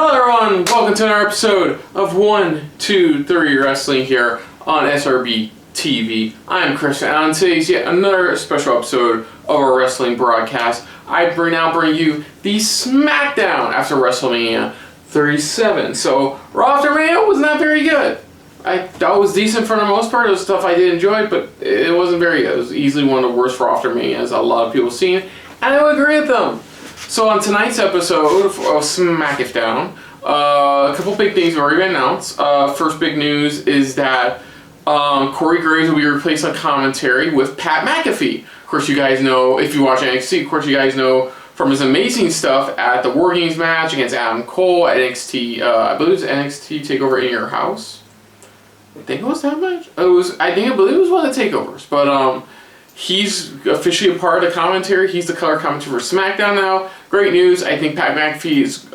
Hello everyone, welcome to another episode of 1, 2, 3 Wrestling here on SRB TV. I'm Chris, and on today's yet another special episode of our wrestling broadcast, I now bring you the SmackDown after WrestleMania 37. So, Raw after Mania was not very good. I thought it was decent for the most part. It was stuff I did enjoy, but it wasn't very good. It was easily one of the worst Raw after Manias a lot of people have seen, and I would agree with them. So on tonight's episode of SmackDown, a couple big things have already been announced. First big news is that Corey Graves will be replaced on commentary with Pat McAfee. Of course, you guys know, if you watch NXT, of course you guys know from his amazing stuff at the War Games match against Adam Cole at NXT, I believe it was NXT TakeOver in Your House. I think it was that match. I believe it was one of the takeovers, but he's officially a part of the commentary. He's the color commentator for SmackDown now. Great news. I think Pat McAfee is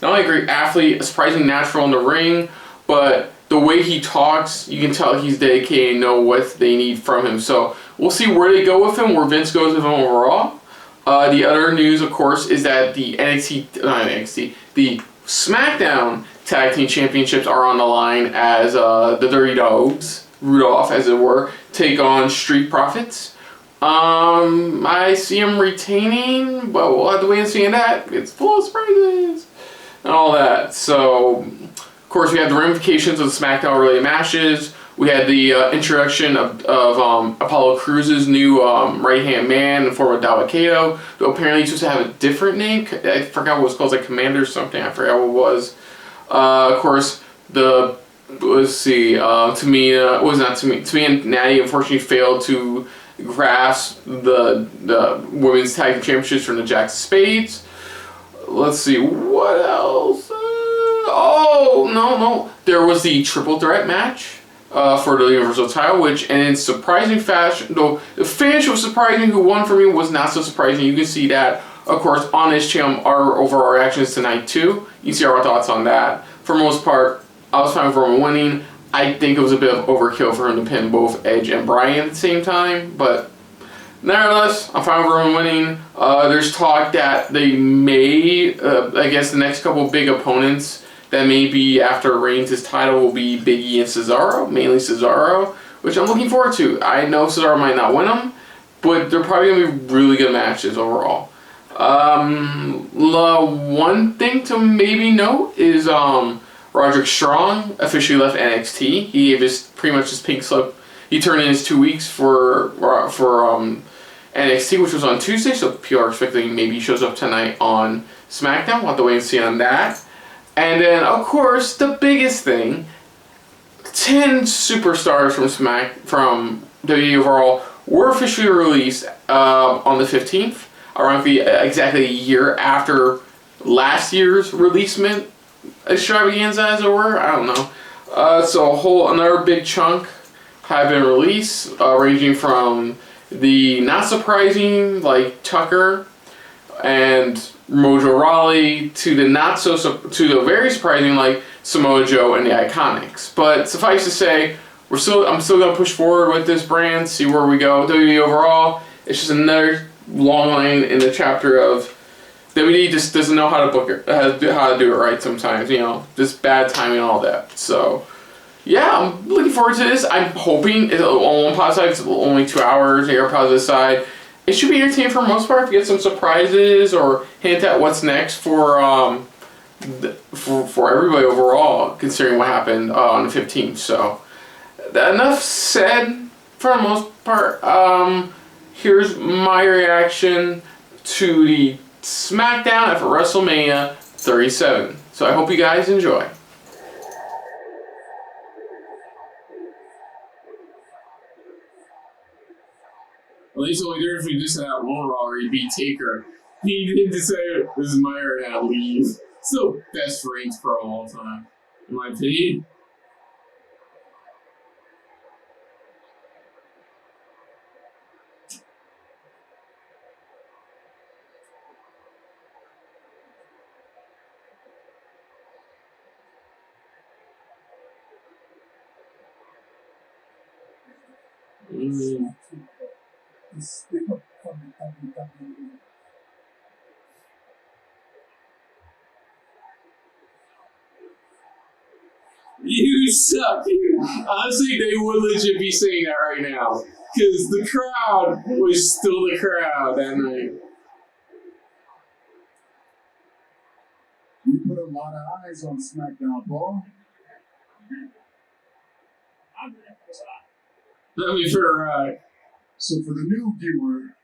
not only a great athlete, a surprisingly natural in the ring, but the way he talks, you can tell he's dedicated and know what they need from him. So we'll see where they go with him, where Vince goes with him overall. The other news, of course, is that the the SmackDown Tag Team Championships are on the line as the Dirty Dogs, Rudolph as it were, take on Street Profits. I see him retaining, but we'll have to wait and see on that. It's full of surprises and all that. So, of course, we have the ramifications of the SmackDown related matches. We had the introduction of Apollo Crews' new right-hand man in form of Dalvin, who apparently he's supposed to have a different name. I forgot what it was called, like Commander or something. I forgot what it was. Of course, Tamina and Natty unfortunately failed to grasp the women's tag team championships from the Jackson Spades. Let's see, what else? There was the triple threat match for the Universal title, which, and in surprising fashion, though the finish was surprising, who won for me was not so surprising. You can see that, of course, on this channel, our overall reactions tonight too. You can see our thoughts on that. For the most part, I was fine with Roman winning. I think it was a bit of overkill for him to pin both Edge and Bryan at the same time, but nevertheless, I'm fine with Roman winning. There's talk that they may, I guess the next couple big opponents that may be after Reigns' title will be Big E and Cesaro, mainly Cesaro, which I'm looking forward to. I know Cesaro might not win them, but they're probably going to be really good matches overall. One thing to maybe note is Roderick Strong officially left NXT. He gave pretty much his pink slip. He turned in his 2 weeks for NXT, which was on Tuesday, so people are expecting maybe he shows up tonight on SmackDown. We'll have to wait and see on that. And then, of course, the biggest thing, 10 superstars from WWE overall were officially released on the 15th, ironically exactly a year after last year's releasement extravaganza, as it were. I don't know. So another big chunk have been released, ranging from the not surprising, like Tucker and Mojo Rawley, to the very surprising, like Samoa Joe and the Iconics. But suffice to say, I'm still gonna push forward with this brand, see where we go. WWE overall, it's just another long line in the chapter of WWE just doesn't know how to book it, how to do it right sometimes, just bad timing and all that. So, yeah, I'm looking forward to this. I'm hoping, on one positive side, it's only 2 hours, the other positive side, it should be entertaining for the most part. If you get some surprises or hint at what's next for everybody overall, considering what happened on the 15th. So, enough said for the most part. Here's my reaction to the SmackDown after WrestleMania 37. So I hope you guys enjoy. At least the only difference between this and that one Raw where he beat Taker, he didn't just say, this is my area and I leave. Still best Reigns pro of all time, in my opinion. You suck. Honestly, they would legit be saying that right now. Because the crowd was still the crowd that night. You put a lot of eyes on SmackDown, Paul. Let me for a ride. So for the new viewer,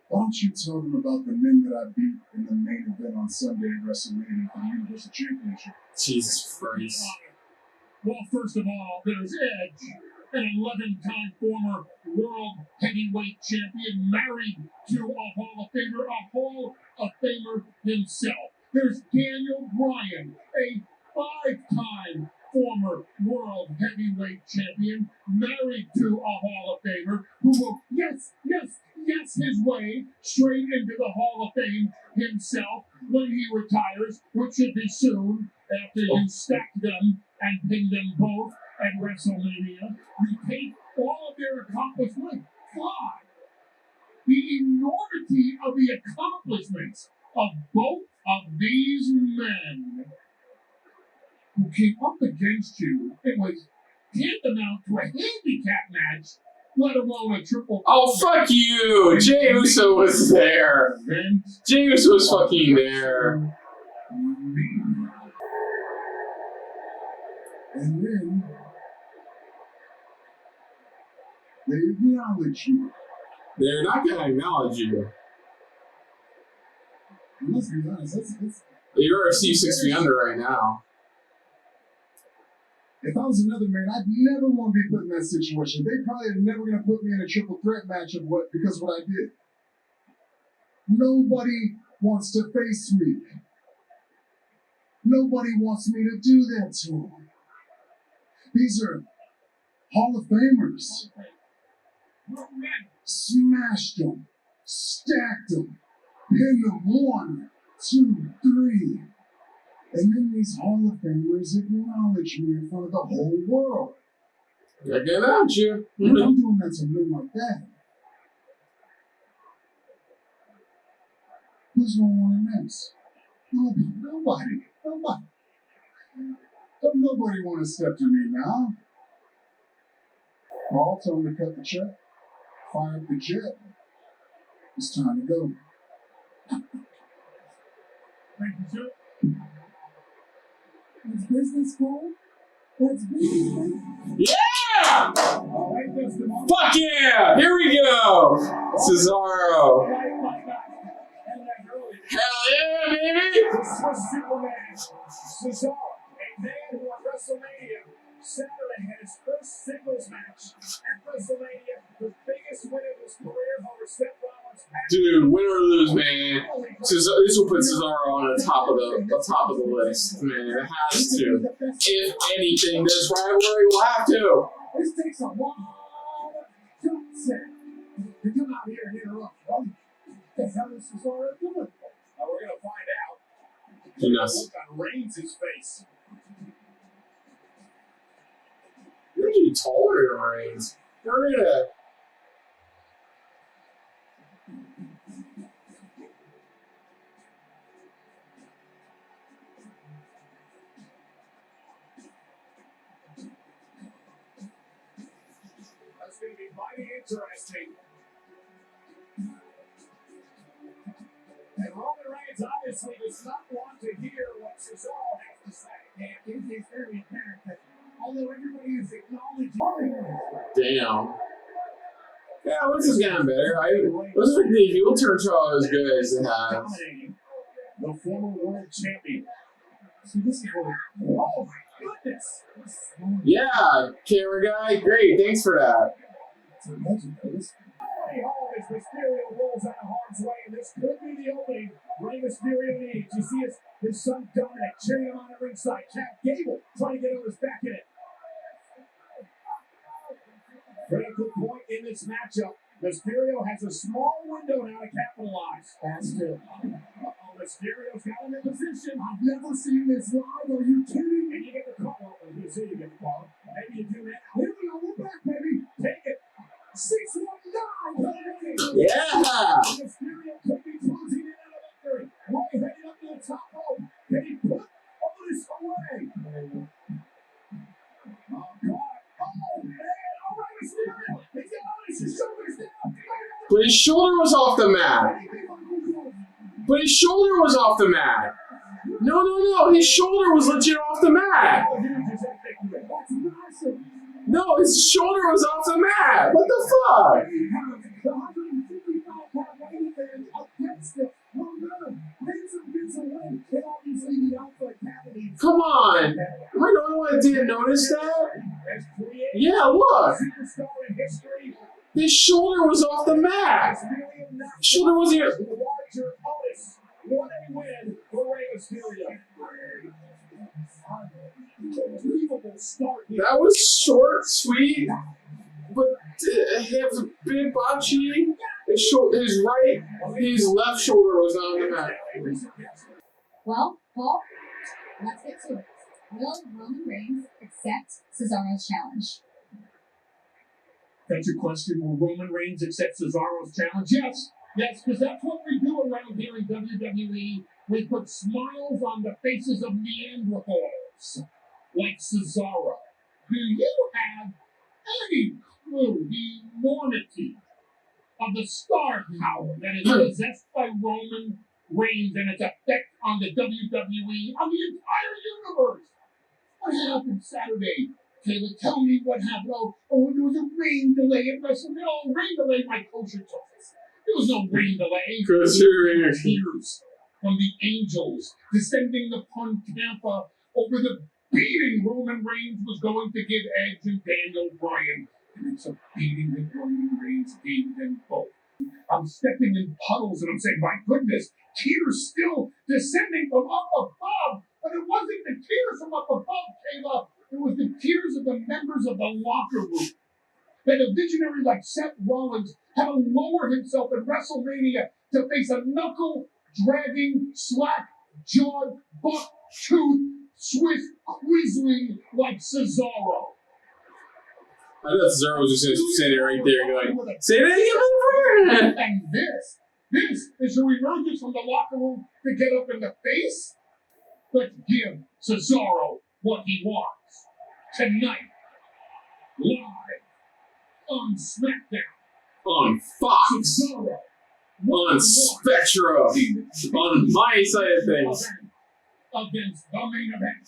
why don't you tell them about the men that I beat in the main event on Sunday at WrestleMania for the Universal Championship? Jesus Christ. Well, first of all, there's Edge, an 11-time former world heavyweight champion, married to a Hall of Famer himself. There's Daniel Bryan, a 5-time former world heavyweight champion, married to a Hall of Famer, who will, yes, his way straight into the Hall of Fame himself when he retires, which should be soon after you stack them and pin them both at WrestleMania. You take all of their accomplishments. God, the enormity of the accomplishments of both of these men who came up against you. It was tantamount to a handicap match, let alone a triple. Oh, fuck you! Jey Uso was there. Jey Uso was fucking there. And then they acknowledge you. They're not gonna acknowledge you. Let's be honest, that's You're a C6 feet under right now. if I was another man, I'd never want to be put in that situation. They probably are never going to put me in a triple threat match because of what I did. Nobody wants to face me. Nobody wants me to do that to them. These are Hall of Famers. Smashed them, stacked them, pinned them 1, 2, 3. And then these Hall of Famers acknowledge me in front of the whole world. They're getting at you. I'm doing that to men like that. Who's going to want to mess? Nobody. Don't nobody want to step to me now. Paul told me to cut the check, fire up the jet. It's time to go. Thank you, sir. It's business, Paul. That's business. Yeah! Fuck yeah! Here we go! Cesaro. Hell yeah, baby! This was Superman. Cesaro, a man who at WrestleMania Saturday had his first singles match at WrestleMania, the biggest win of his career over Seth Rollins. Dude, win or lose, man. This will put Cesaro on the top of the list, man. It has to. If anything, this rivalry will have to. This takes a lot of guts to come out here and interrupt. What the hell is Cesaro doing? We're going to find out. Yes. Look on Reigns' face. You're getting taller than Reigns. You're gonna. That's going to be mighty interesting. And Roman Reigns obviously does not want to hear what Cesaro has to say. And it is very apparent that although everybody is acknowledging. Damn. Yeah, this is getting better. Those are the heel turn trial as good as it has. Dominating the former world champion. See, this is really. Oh my goodness! Yeah, camera guy, great. Thanks for that. Hall as Mysterio rolls out of harm's way, and this could be the opening Rey Mysterio needs. You see his son Dominic cheering him on at ringside. Chad Gable trying to get on his back in it. Critical point in this matchup. Mysterio has a small window now to capitalize. That's good. Mysterio's got him in position. I've never seen this live. Are you kidding? And you get the call. Well, you see you get the call. Maybe you do that. Here we go. We're back, baby. Take it. 619. Yeah! Mysterio could be closing in on a victory. Roy heading up to the top rope. Can he put Otis away? But his shoulder was off the mat. But his shoulder was off the mat. No. His shoulder was legit off the mat. No, his shoulder was off the mat. What the fuck? Come on. Am I the only one that didn't notice that? Yeah, look. His shoulder was off the mat. His shoulder wasn't here. That was short, sweet, but he has a big bocce. His left shoulder was on the mat. Well, Paul, let's get to it. Will Roman Reigns accept Cesaro's challenge? That's your question. Will Roman Reigns accept Cesaro's challenge? Yes, because that's what we do around here in WWE. We put smiles on the faces of Neanderthals, like Cesaro. Do you have any clue the enormity of the star power that is possessed by Roman Reigns and its effect on the WWE, on the entire universe? What happened Saturday? Taylor, tell me what happened. Oh, there was a rain delay at WrestleMania. Oh, rain delay, my kosher choice. There was no rain delay. Tears from the angels descending upon Tampa over the beating Roman Reigns was going to give Edge and Daniel Bryan. And it's a beating that Roman Reigns gave them both. I'm stepping in puddles and I'm saying, my goodness, tears still descending from up above. But it wasn't the tears from up above, Kayla. It was the tears of the members of the locker room. That a visionary like Seth Rollins had to lower himself at WrestleMania to face a knuckle-dragging, slack-jawed, buck-toothed, Swiss quisling like Cesaro. I thought Cesaro was just standing right there going, say that again, and this is your emergence from the locker room to get up in the face? Let's give Cesaro what he wants. Tonight, live on SmackDown. On Fox. Cesaro. On Spectra. On my side of things. Against the main event.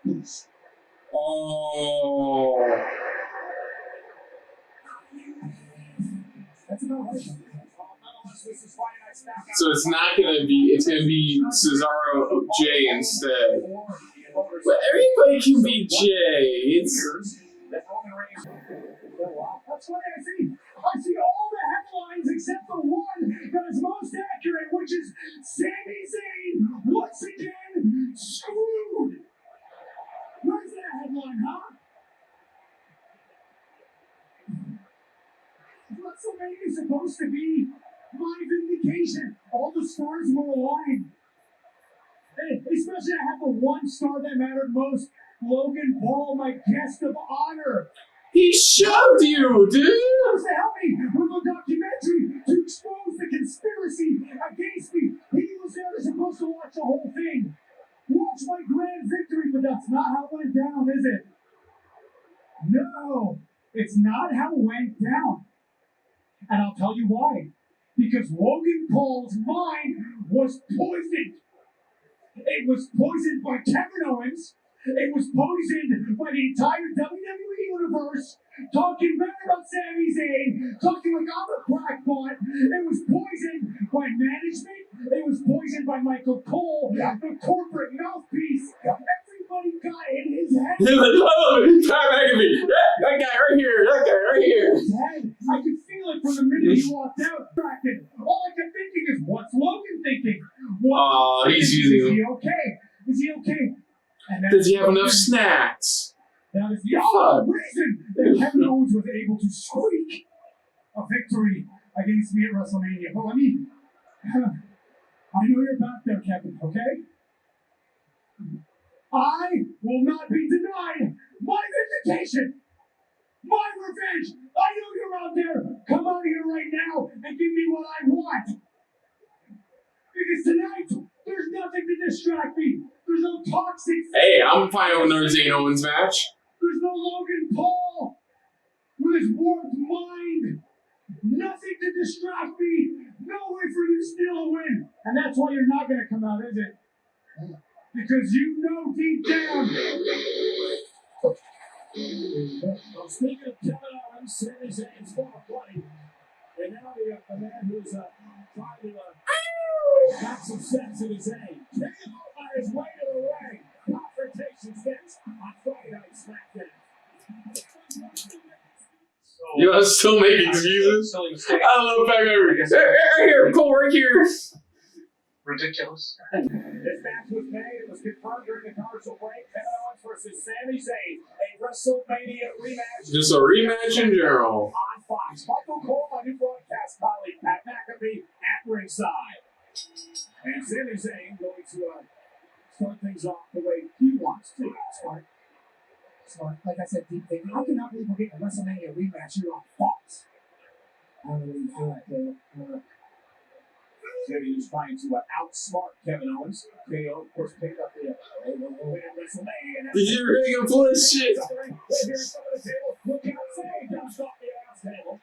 James. Oh. So it's not gonna be. It's gonna be Cesaro J instead. But everybody can be J. It's. That's what I see. I see all the headlines except the one that is most accurate, which is Sami Zayn once again screwed. Where's that headline, huh? WrestleMania is supposed to be my vindication. All the stars were aligned. Especially I have the one star that mattered most, Logan Paul, my guest of honor. He shoved you, dude! He was to help me with a documentary to expose the conspiracy against me. He was there supposed to watch the whole thing. Watch my grand victory, but that's not how it went down, is it? No, it's not how it went down. And I'll tell you why. Because Logan Paul's mind was poisoned. It was poisoned by Kevin Owens. It was poisoned by the entire WWE universe, talking bad about Sami Zayn, talking like I'm a crackpot. It was poisoned by management. It was poisoned by Michael Cole, the corporate mouthpiece. Everybody got in his head. Pat McAfee. That guy right here. That guy right here. His head. I could feel it from the minute he walked out. All I kept thinking is, what's Logan thinking? He's using Is he okay? Is he okay? Does he have enough snacks? That is the only reason that Kevin Owens was able to squeak a victory against me at WrestleMania. But I mean, I know you're back there, Kevin, okay? I will not be denied my vindication, my revenge. I know you're out there. Come out here right now and give me what I want. Because tonight, there's nothing to distract me. There's no toxic. Hey, I'm fine with another Zayn Owens match. There's no Logan Paul with this warped mind. Nothing to distract me. No way for you to steal a win. And that's why you're not going to come out, is it? Because you know deep down. Well, speaking of Kevin Owens, Sami Zayn's former buddy, and now the man who's trying to have some sense in his age. KO on his way to the ring. Confrontations next on Friday Night SmackDown. You want to still make excuses? I love back over here. Pull right here. Ridiculous. This match was made. It was confirmed during the commercial break. Kevin Owens versus Sami Zayn, a WrestleMania rematch. Just a rematch in general. On Fox. Michael Cole, my new broadcast colleague, Pat McAfee at ringside. And Sami Zayn going to start things off the way he wants to. Smart. Like I said, deep thing. I cannot believe we're getting a WrestleMania rematch here on Fox. I don't really feel like Sami is trying to outsmart Kevin Owens. KO, of course, picked up the win at WrestleMania. You're making bullshit. Look out, Zayn jumps off the announce table.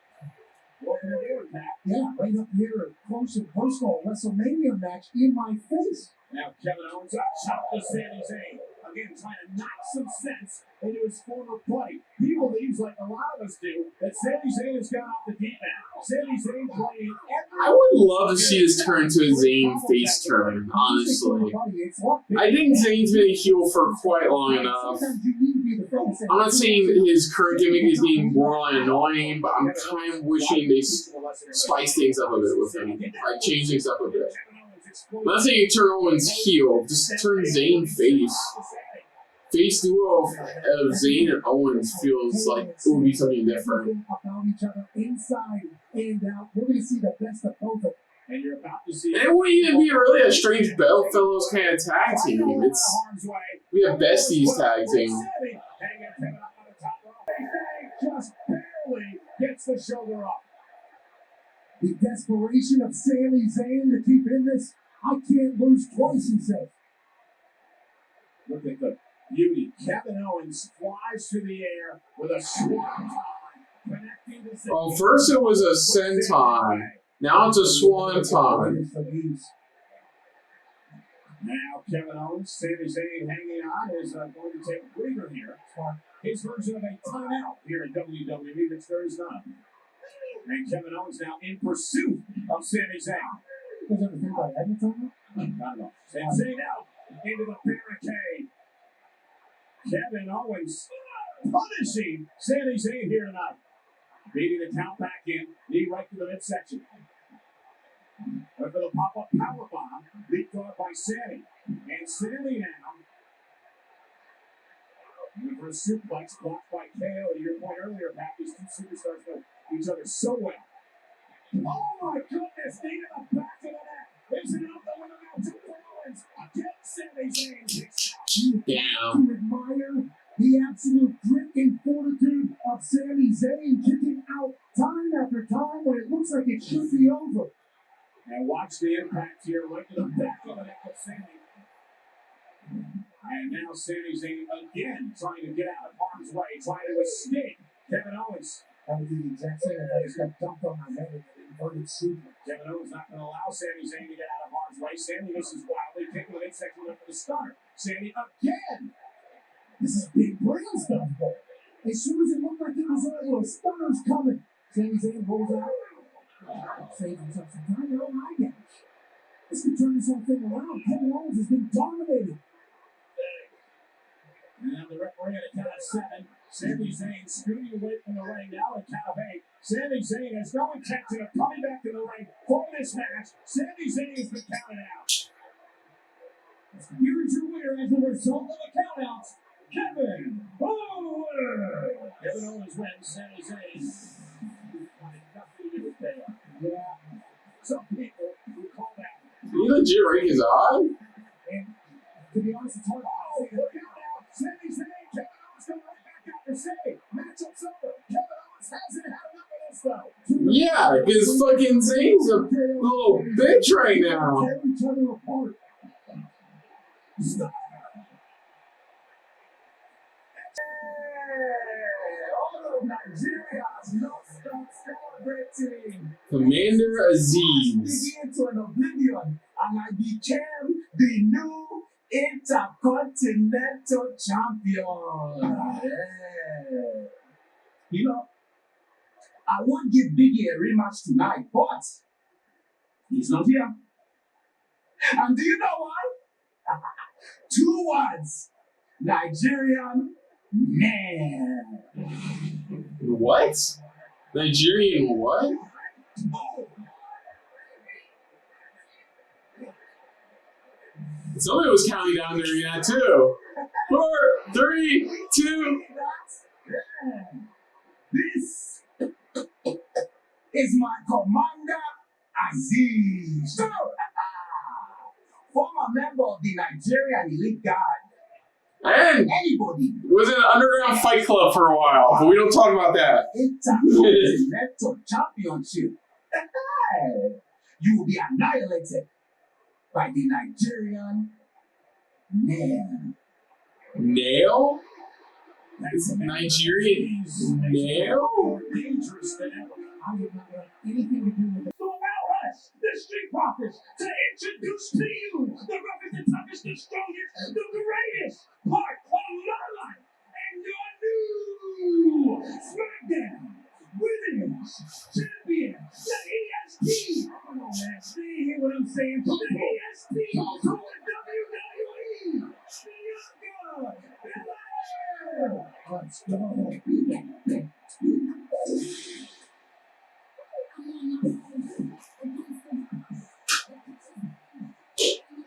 Welcome to the Impact. yeah, right up here, close and personal WrestleMania match in my face. Now Kevin Owens shot to Sami Zayn. Again, trying to knock some sense into his former buddy. He believes, like a lot of us do, that Sami Zayn has gone off the deep end. Sami Zayn playing every... I would love to see this turn to a Zayn face turn, honestly. I think Zayn's been a heel for quite long enough. I'm not saying his current gimmick is getting borderline annoying, but I'm kind of wishing they spice things up a bit with him. Like, change things up a bit. I'm not saying turn Owens heel, just turn Zayn face. Face duo of Zayn and Owens feels like it would be something different. About each other inside and out. We're going to see the best of both of them. And you're about to see... And it wouldn't even be really a strange Bedfellows kind of tag team. We have besties tag team. Just barely gets the shoulder up. The desperation of Sami Zayn to keep in this. I can't lose twice, he says. Look at the beauty. Kevin Owens flies through the air with a swan connecting to... Well, first it was a senton. Now it's a swanton. Now Kevin Owens, Sami Zayn hanging on, is going to take a breather here. His version of a timeout here at WWE, which there is none. And Kevin Owens now in pursuit of Sami Zayn. You guys ever think about having timeout? Not at all. And Zayn out into the barricade. Kevin Owens punishing Sami Zayn here tonight. Beating the count back in, knee right to the midsection. But for the pop-up powerbomb, leaped on by Sami. And Sami now. And for a suplex blocked by KO. To your point earlier, Pat, these two superstars know each other so well. Oh my goodness, knee to the back of the neck. Is it out the window now to Rollins? Again, Sami Zayn takes out. Damn. To admire the absolute grit and fortitude of Sami Zayn kicking out time after time when it looks like it should be over. And watch the impact here, right to the back of the neck of Sami. And now Sami Zayn again trying to get out of harm's way, trying to escape Kevin Owens. That would be the exact same if I just got dumped on my head in an inverted suplex. Kevin Owens not going to allow Sami Zayn to get out of harm's way. Sami misses wildly, kicking the midsection up for the start. Sami again. This is big brain stuff, though. As soon as it looked like it was over, a stunner's coming. Sami Zayn rolls out. Saving himself some time. Oh my gosh. This could turn this whole thing around. Kevin Owens has been dominated. And now the referee at a count of 7. Sami Zayn scooting away from the ring. Now at count of 8. Sami Zayn has no intention of coming back to the ring for this match. Sami Zayn has been counted out. Here is your winner as a result of the countouts, Kevin Owens. Kevin Owens wins. Sami Zayn wanted nothing to do with that. Yeah. Some people who call that. He legit rake his eye? And to be honest, it's hard. Oh, look out now. Sami Zayn, Kevin Owens coming right back after Sami. Matchup's over. Kevin Owens hasn't had enough of this, though. Yeah, because fucking Zayn's a little bitch right now. Tear each other apart. Stop. Oh, Nigeria has not stopped celebrating. Commander Aziz. Into an oblivion, and I became the new Intercontinental Champion. Yeah. You know, I won't give Biggie a rematch tonight, but he's not here. And do you know why? 2 words. Nigerian man. What? Nigerian what? Somebody was counting down during that too. 4, 3, 2. This is my commander, Aziz. Former member of the Nigerian Elite Guard. And Anybody was in an underground fight club for a while, but we don't talk about that. Intercontinental Championship. You will be annihilated by the Nigerian man. Nail? Nigerian nail? Dangerous than ever. I would not want anything to do with it. So allow us, the Street Profits, to introduce to you the roughest, the toughest, the strongest, the greatest part of my life and your new SmackDown Women's Champion, the EST. Come on, man. See, hear what I'm saying? The EST from the WWE. Bianca Belair. Let's go.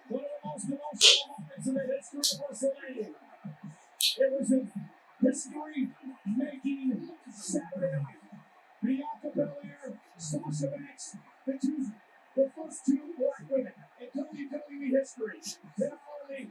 One of the most emotional moments in the history of WrestleMania. It was a history-making Saturday night. Bianca Belair, Sasha Banks, the first 2 black women in WWE history. They not only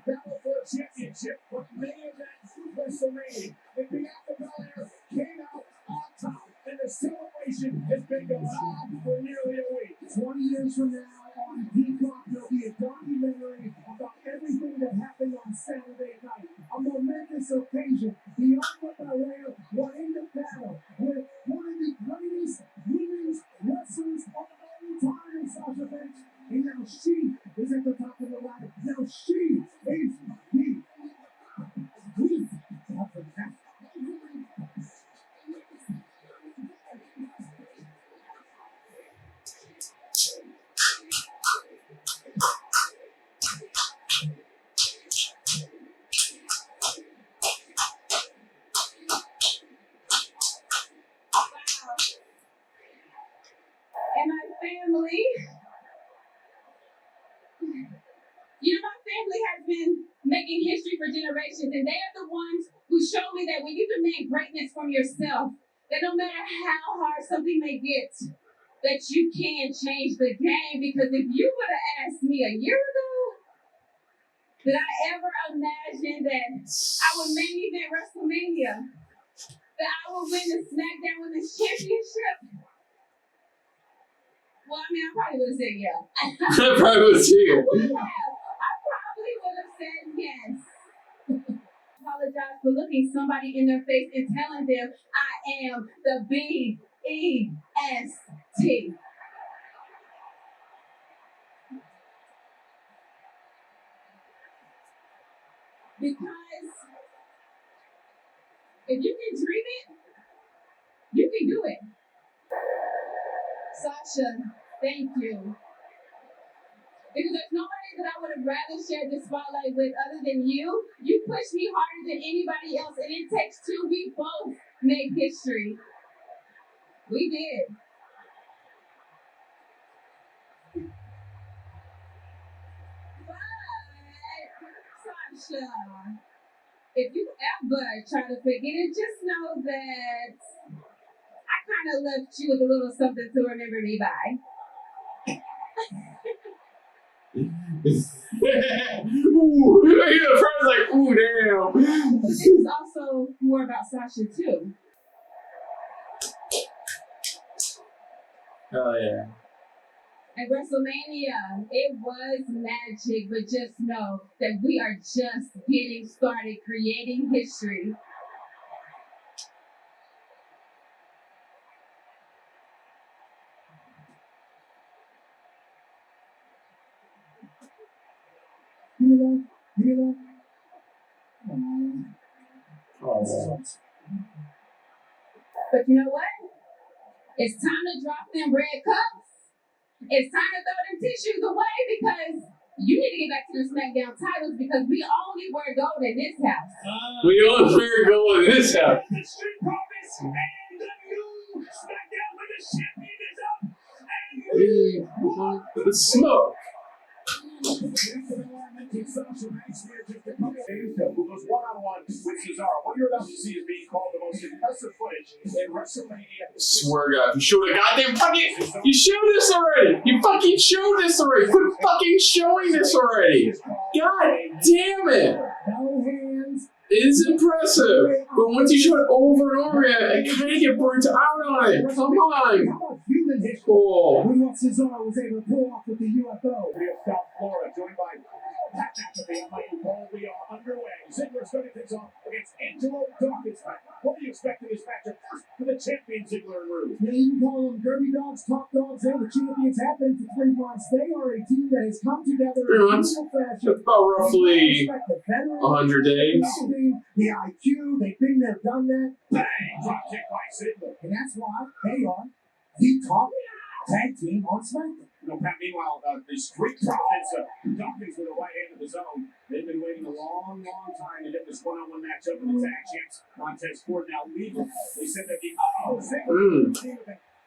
battled for a championship, but main event WrestleMania. And Bianca Belair came out on top. And the celebration has been going on for nearly a week. 20 years from now, on Peacock, there'll be a documentary about everything that happened on Saturday night. On the momentous occasion, Bianca Belair won in the battle with one of the greatest women's wrestlers of all time, Sasha Banks. And now she is at the top of the ladder. Now she is the queen of the match. And my family, my family has been making history for generations, and they are the ones who show me that when you demand greatness from yourself, that no matter how hard something may get, that you can change the game. Because if you would have asked me a year ago, did I ever imagine that I would main event WrestleMania, that I would win the SmackDown Women's Championship? Well, I probably would have said yeah. I probably would have said yeah. I probably would have said yes. Apologize for looking somebody in their face and telling them I am the BEST. Because if you can dream it, you can do it. Sasha, thank you. Because there's nobody that I would have rather shared this spotlight with other than you. You pushed me harder than anybody else, and it takes 2. We both made history. We did. But, Sasha, if you ever try to forget it, just know that I kind of left you with a little something to remember me by. Ooh, the crowd's like, ooh, damn. But this is also more about Sasha, too. Oh, yeah. At WrestleMania, it was magic, but just know that we are just getting started creating history. that. Give me that. Oh. But you know what? It's time to drop them red cups. It's time to throw them tissues away because you need to get back to the SmackDown titles because we only wear gold in this house. We only wear gold in this house. The Street Profits and the new SmackDown Women's Champion is up. And The smoke. who goes one-on-one with Cesaro. What you're about to see is being called the most impressive footage in WrestleMania. Swear to God, you showed a goddamn fucking. You showed this already. You fucking showed this already. Quit fucking showing this already. God damn it. No hands. It is impressive, but once you show it over and over again, I kind of get burnt out on it. Come on. How about human history? Cool. We what Cesaro was able to pull off with the UFO. We have South Florida, joined by Pat McAfee and Michael Cole. We are underway. Ziggler starting things off against Angelo Dawkins. What do you expect in this matchup? First for the champion, Ziggler and Rude. Yeah, you can call them dirty dogs, top dogs. They're the champions. Have been for 3 months. They are a team that has come together 3 months? That's about roughly 100 days. The IQ, they've been there, done that. Bang! Drop kick by Ziggler. And that's why they are the top tag team on SmackDown. Meanwhile, the Street Profits, Dawkins with a right hand of his own. They've been waiting a long, long time to get this one-on-one matchup with the tag champs. Montez Ford now leaving. They said that the Ziggler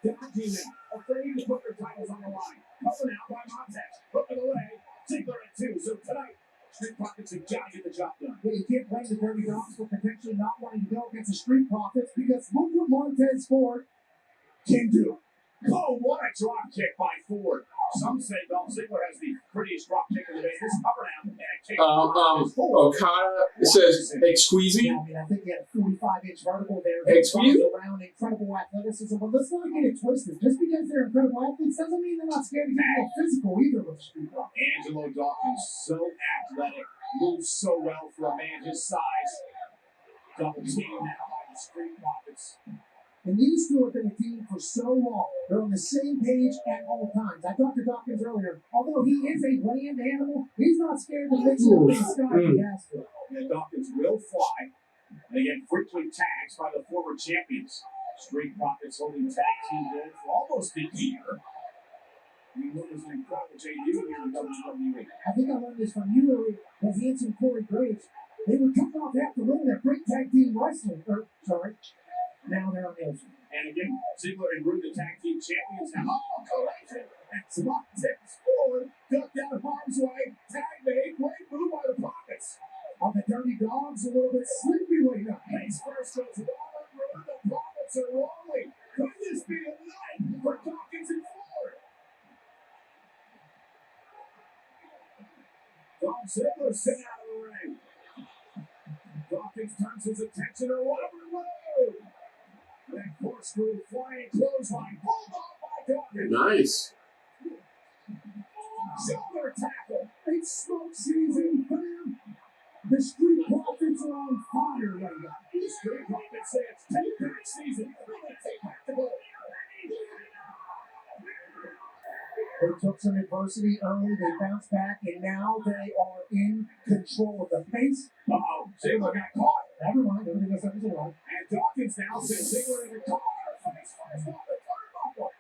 dodging them, afraid to put their titles on the line. Covered out by Montez, hooking away. Ziggler at 2. So tonight, Street Profits have got to get the job done. Yeah, you can't blame the Dirty Dogs for potentially not wanting to go against the Street Profits because look what Montez Ford can do. Oh, what a drop kick by Ford. Some say Dolph Ziggler has the prettiest drop kick in the business. Cover down and a kick. Okada says, excuse me? I think he had a 45-inch vertical there. Excuse me? Around incredible athleticism. But let's not get it twisted. Just because they're incredible athletes doesn't mean they're not scared to get more physical either with Street Profits. Angelo Dawkins, so athletic, moves so well for a man his size. Double team now by the Street Profits. And these two have been a team for so long. They're on the same page at all times. I talked to Dawkins earlier. Although he is a land animal, he's not scared to mix it up in the sky if he has to. And Dawkins will fly. And again, frequent tags by the former champions. Street Profits holding tag team gold for almost a year. It was an incredible debut here in WWE. I think I learned this from you, Louie, that handsome Corey Graves. They were cut off after winning that great tag team wrestling. Now they're on the ocean. And again, Ziggler and Rude, the tag team champions. Now, collision. And Montez Ford ducked out of harm's way. Tag made. Great move by the Profits. On the Dirty Dogs, a little bit sleepy right now. Face first goes Waller and Rude. The Profits are rolling. Could this be a night for Dawkins and Ford? Dolph Ziggler sent out of the ring. Dawkins turns his attention over the road. That corkscrew flying clothesline pulled off by Dawkins. Nice. Shoulder tackle. It's smoke season, fam. The Street Profits are on fire right now. The Street Profits say it's take-back season. Take back the goal. They took some adversity early, they bounced back, and now they are in control of the pace. Ziggler got caught. Never mind, everything else is alive. And Dawkins now says Ziggler in the car. Face first off the turnbuckle.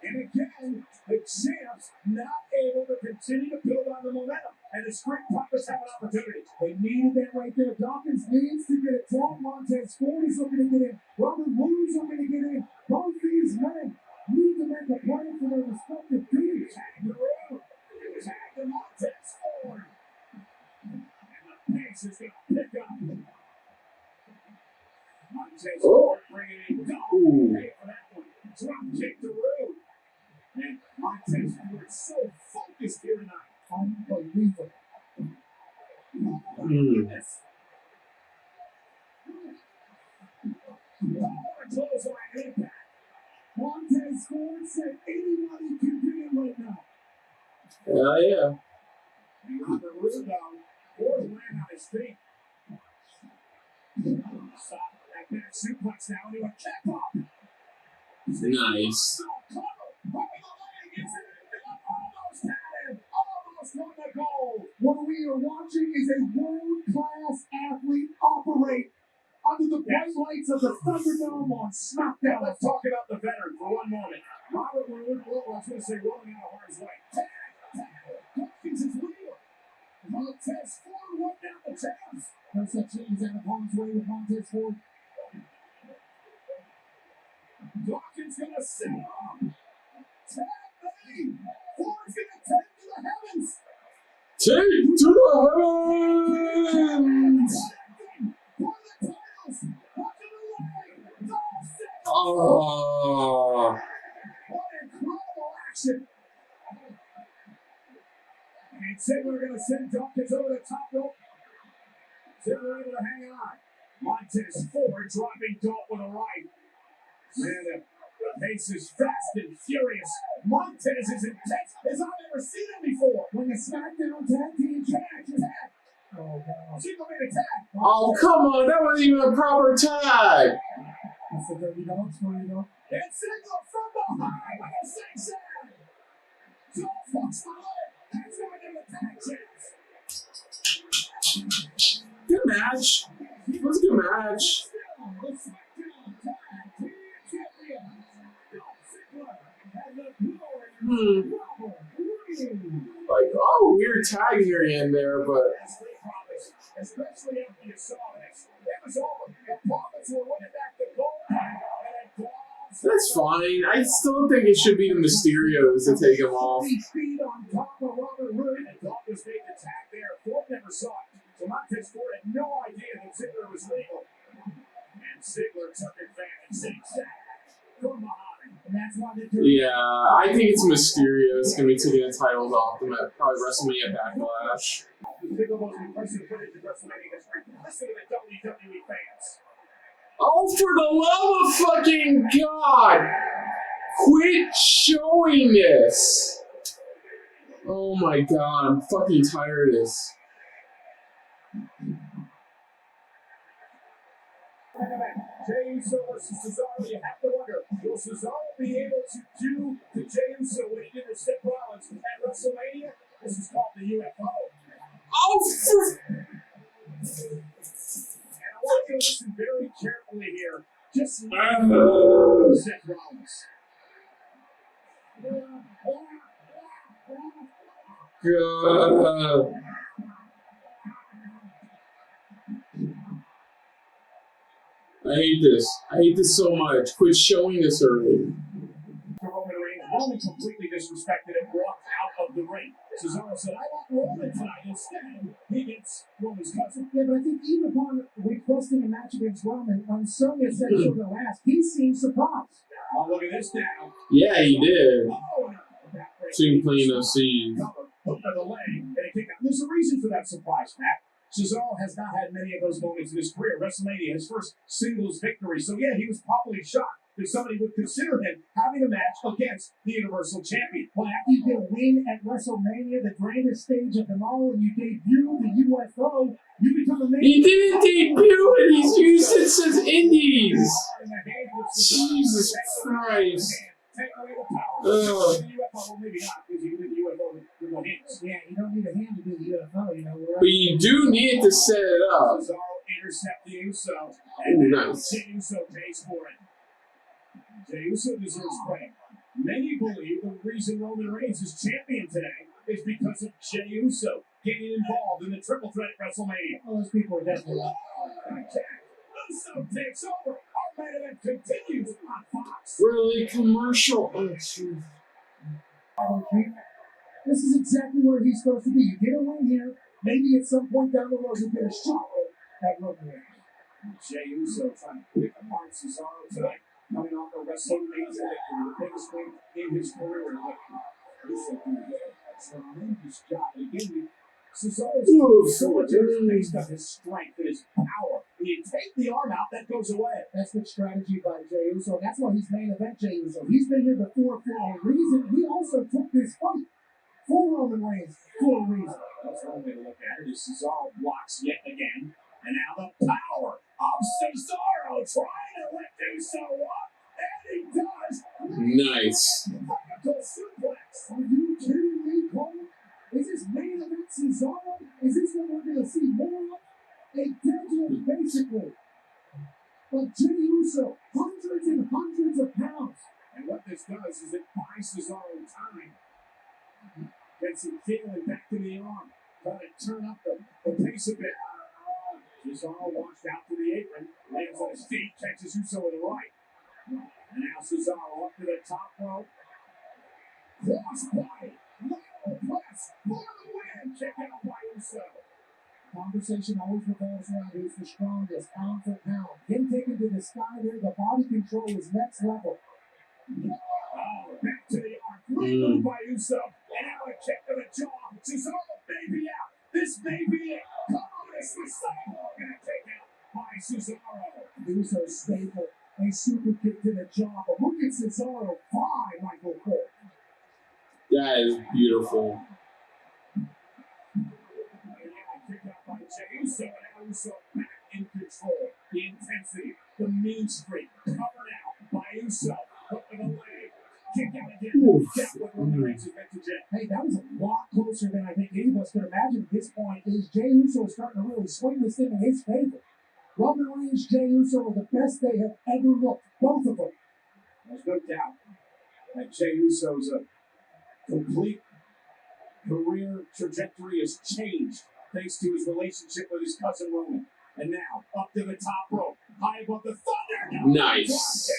And again, the champs not able to continue to build on the momentum. And the Street Profits have an opportunity. They needed that right there. Dawkins needs to get it. Tom Montez Ford is looking to get in. Robert Woods looking to get in. Both these men need to make a play for their respective teams. Tag the road. Tag the Montez Ford. And the pace is going to pick up. Montez Ford bringing in double pay for that one. Drop kick to road. And Montez Ford so focused here tonight. Unbelievable. Yes. Close line impact. Montez Ford said anybody can do it right now. Yeah. And on the rebound, Ford land on his feet. Stop that back suplex now into a kick off. Nice. Almost won the goal. What we are watching is a world-class athlete operate under the bright lights of the Thunderdome on SmackDown. Let's talk about the veteran for one moment. Robert Roode, I was going to say rolling out of harm's way. Tag. Dawkins is legal. Montez Ford went down the champs. No such thing as out of harm's way with Montez Ford. Dawkins going to set up. Tag me. Ford's going to take to the heavens. Take to the heavens! Oh. What incredible action! And Ziggler going to send Dawkins over the top rope. Ziggler able to hang on. Montez Ford dropping Dalton with a right. Man, the pace is fast and furious. Montez is intense as I've never seen him before. When the SmackDown Tag Team Tag. Oh, no. Ziggler made a tag. Oh, come on. That wasn't even a proper tag. That's the dirty dogs for you, though. And Ziggler from behind with a zigzag. Joe fucks the leg. That's why they're the tag champs. Good match. It was a good match. Like, oh, weird tag near the end there, but Especially after you saw this. It was over. The Profits were winning back the gold. that's fine. I still think it should be the Mysterios to take him off. Speed on top of Robert Roode. And Dawkins made the tag there. Ford never saw it. So Montez Ford had no idea that Ziggler was legal. And Ziggler took advantage. Zigzag from behind. And that's why they do. Yeah, I think it's Mysterios going to be taking the titles off them at probably WrestleMania Backlash. The single most impressive footage of WrestleMania history. Listen to the WWE fans. Oh, for the love of fucking God! Quit showing this! Oh my God, I'm fucking tired of this. Jey Uso versus Cesaro. You have to wonder, will Cesaro be able to do to Jey Uso what he did with Seth Rollins at WrestleMania? This is called the UFO. Oh, And I want you to listen very carefully here. Just like Seth Rollins. God. I hate this. I hate this so much. Quit showing this early. Roman Reigns. Roman completely disrespected and walked out of the ring. Cesaro said, I want Roman tonight. Instead, he gets Roman's cousin. Yeah, but I think even upon requesting a match against Roman, when Sonya said she'll go last, he seemed surprised. Oh, look at this now. Yeah, he did. Oh, Seemed plain no scene. Hook of the leg and a kick out. There's a reason for that surprise, Matt. Cesaro has not had many of those moments in his career. WrestleMania, his first singles victory. So, yeah, he was probably shocked that somebody would consider him having a match against the Universal Champion. Well, after you get a win at WrestleMania, the grandest stage of them all, and you debut the UFO, you become a main. He didn't debut it. He's used it since Indies. Jesus Christ. Take away the power. Ugh. The UFO, well, maybe not, because you did the UFO with no hands. Yeah, you don't need a hand to do the UFO, you know. But you do need to set it up. Cesaro intercept the Uso. Ooh, And nice. Jey Uso pays for it. Jey Uso deserves credit. Many believe the reason Roman Reigns is champion today is because of Jey Uso getting involved in the triple threat at WrestleMania. Well, those people are definitely Uso takes over. Our main event continues on Fox. Really commercial. Oh, jeez. This is exactly where he's supposed to be. You get a win here. Maybe at some point down the road you'll get a shot at Roman Reigns. Jey Uso trying to pick apart Cesaro tonight. Coming off the WrestleMania victory, the biggest win in his career. Uso doing a tremendous job. Again, Cesaro's so much based on his strength and his power. When you take the arm out, that goes away. That's good strategy by Jey Uso. That's why he's main event Jey Uso. He's been here before for a reason. He also took this fight for Roman Reigns for a reason. That's one way to look at it. Is Cesaro blocks yet again. And now the power of Cesaro trying to lift Uso up. And he does. Nice. Vertical suplex. Are you kidding me, Cole? Is this main event Cesaro? Is this what we're going to see more of? A deadlift, basically. But Jey Uso, hundreds and hundreds of pounds. And what this does is it buys Cesaro time. Gets him feeling back in the arm. Trying to turn up the pace a bit. Cesaro launched out to the apron. Lands on his feet. Catches Uso with the right. And now Cesaro up to the top rope. Cross body. Lateral press. For the win. Kick out by Uso. Conversation always revolves around who's the strongest, pound for pound. Him taken to the sky there, the body control is next level. Oh, back to the arm. Great move by Uso. And now a kick to the jaw. Cesaro baby out. This may be it. Come on, it's Cesaro gonna take out by Cesaro. Uso stable. A super kick to the jaw. But look at Cesaro fly, Michael Cole. That is beautiful. By Jey Uso, and now Uso back in control. The intensity, the mean streak, covered out by Uso. Hook to the leg, kick out again. That's what Roman Reigns has meant to Jey. Hey, that was a lot closer than I think any of us could imagine at this point. Is Jey Uso starting to really swing this thing in his favor? Roman Reigns, Jey Uso are the best they have ever looked, both of them. There's no doubt that Jey Uso's complete career trajectory has changed, thanks to his relationship with his cousin Roman. And now, up to the top rope, high above the thunder. Nice.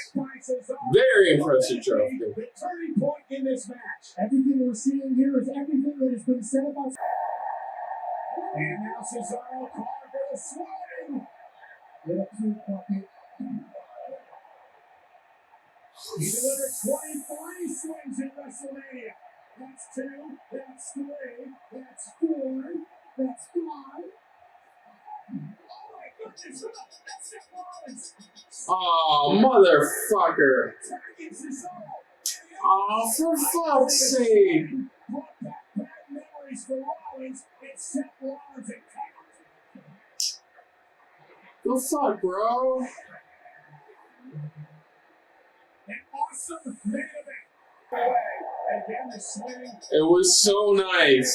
Very impressive drop kick. The turning point in this match. Everything we're seeing here is everything that has been said about. And now Cesaro called for the swing. Little cute bucket. He delivered 23 swings in WrestleMania. That's 2, that's 3, that's 4, that's 5. Oh my goodness, that's Seth Rollins. Oh, motherfucker. Oh, for fuck's sake. Brought back bad memories for Rollins. It's Seth Rollins and count. The fuck, bro? An awesome main event. Again, the swing. It was so nice.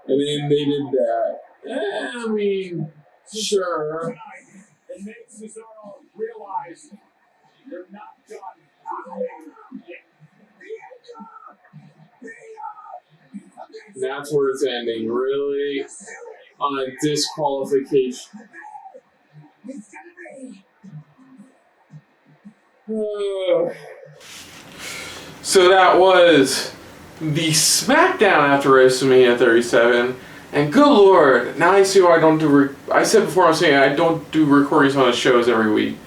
And then they did that. I mean, sure. It makes Cesaro realize they're not done. That's where it's ending, really, on a disqualification. So that was the SmackDown after WrestleMania 37, and good lord, now I see why I don't do. I said before, I was saying I don't do recordings on the shows every week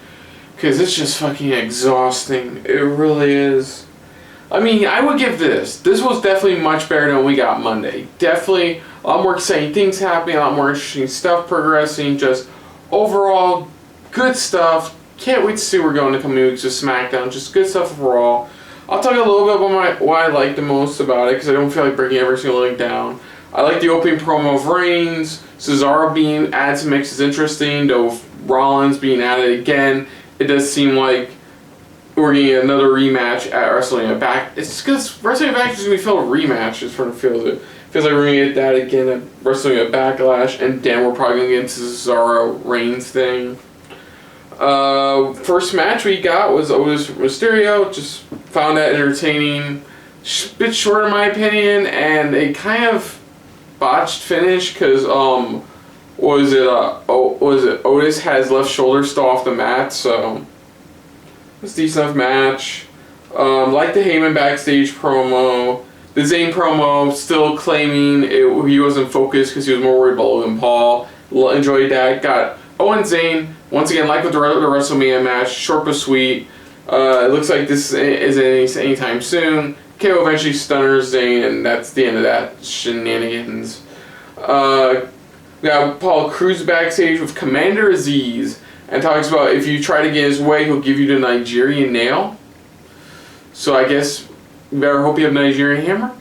because it's just fucking exhausting. It really is. I mean, I would give this. This was definitely much better than we got Monday. Definitely a lot more exciting things happening, a lot more interesting stuff progressing. Just overall good stuff. Can't wait to see where we're going in the coming weeks with SmackDown. Just good stuff overall. I'll talk a little bit about what I like the most about it because I don't feel like breaking every single link down. I like the opening promo of Reigns. Cesaro being added to the mix is interesting, though Rollins being added again. It does seem like we're getting another rematch at WrestleMania It's because WrestleMania Backlash is going to be filled with rematches from the field. It feels like we're going to get that again at WrestleMania Backlash, and then we're probably going to get into the Cesaro Reigns thing. First match we got was Otis Mysterio. Just found that entertaining. Bit short in my opinion, and a kind of botched finish because Otis had his left shoulder still off the mat, so it's a decent enough match. Like the Heyman backstage promo. The Zayn promo still claiming he wasn't focused because he was more worried about Logan Paul. Enjoyed that. Got Owens Zayn once again, like with the WrestleMania match, short but sweet. It looks like this isn't anytime soon. KO eventually stunners Zayn, and that's the end of that shenanigans. We got Paul Cruz backstage with Commander Aziz, and talks about if you try to get his way, he'll give you the Nigerian nail. So I guess we better hope you have Nigerian hammer.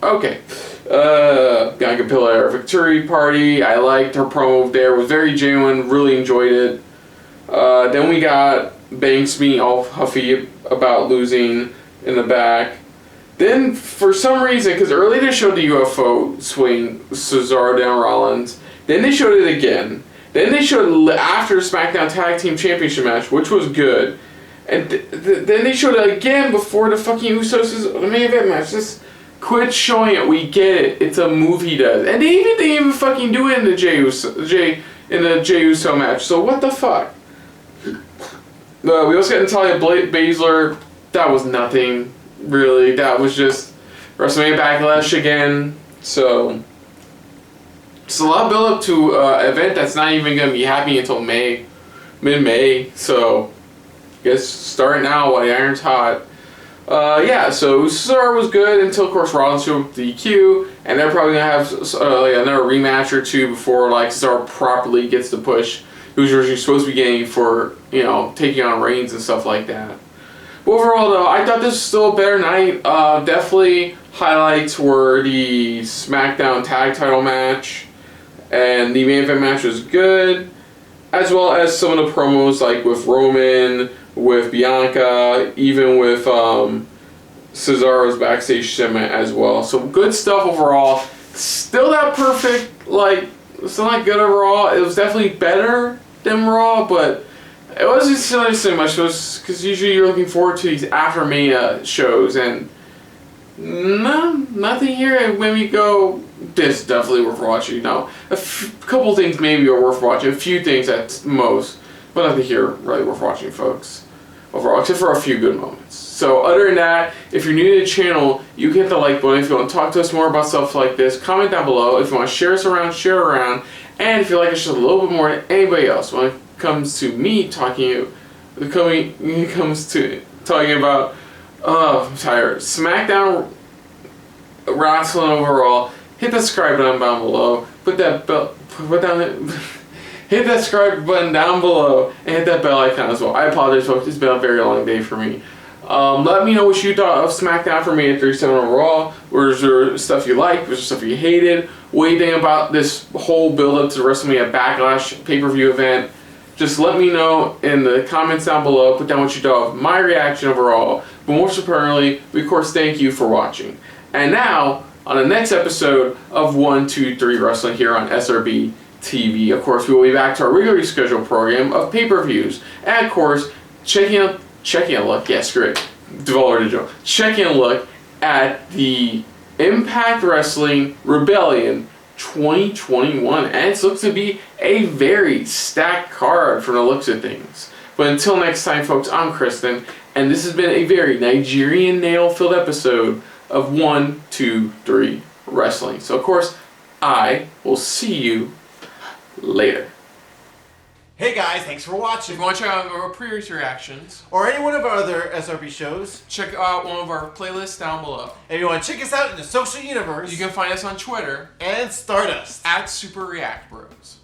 Okay. Bianca Belair victory party. I liked her promo there. It was very genuine. Really enjoyed it. Then we got Banks being all huffy about losing in the back. Then, for some reason, because earlier they showed the UFO swing Cesaro down Rollins. Then they showed it again. Then they showed it after SmackDown Tag Team Championship match, which was good. And then they showed it again before the fucking Usos' the main event match. Just quit showing it. We get it. It's a move he does. And they even fucking do it in the Jey Uso match. So what the fuck? We also got Natalia Baszler. That was nothing, really. That was just WrestleMania Backlash again. So it's a lot of build up to an event that's not even going to be happening until mid-May. So I guess start now while the iron's hot. So Cesaro was good until, of course, Rollins showed up DQ, and they're probably gonna have another rematch or two before Cesaro properly gets the push he was originally supposed to be getting for taking on Reigns and stuff like that. But overall, though, I thought this was still a better night. Definitely highlights were the SmackDown Tag Title match, and the main event match was good, as well as some of the promos with Roman, with Bianca, even with Cesaro's backstage segment as well. So good stuff overall. Still not perfect, still not good overall. It was definitely better than Raw, but it wasn't so much. It was because usually you're looking forward to these after Mania shows, and nothing here made me go, this is definitely worth watching. No, a couple things maybe are worth watching, a few things at most, but nothing here really worth watching, folks. Overall, except for a few good moments. So other than that, if you're new to the channel, you can hit the like button. If you want to talk to us more about stuff like this, comment down below. If you want to share us around, share around. And if you like us just a little bit more than anybody else, when it comes to me talking about, I'm tired, SmackDown wrestling overall, hit the subscribe button down below. Hit that subscribe button down below and hit that bell icon as well. I apologize, folks. It's been a very long day for me. Let me know what you thought of SmackDown for me at 37 overall. Was there stuff you liked? Was there stuff you hated? What do you think about this whole build-up to the WrestleMania Backlash pay-per-view event? Just let me know in the comments down below. Put down what you thought of my reaction overall. But most importantly, we of course thank you for watching. And now, on the next episode of 1, 2, 3 Wrestling here on SRB TV, of course, we will be back to our regularly scheduled program of pay-per-views, and of course, taking a look at the Impact Wrestling Rebellion 2021, and it looks to be a very stacked card from the looks of things. But until next time, folks, I'm Kristen, and this has been a very Nigerian nail-filled episode of 1, 2, 3 Wrestling. So, of course, I will see you later. Hey guys, thanks for watching. If you want to check out our previous reactions, or any one of our other SRB shows, check out one of our playlists down below. If you want to check us out in the social universe, You can find us on Twitter and Stardust at Super React Bros.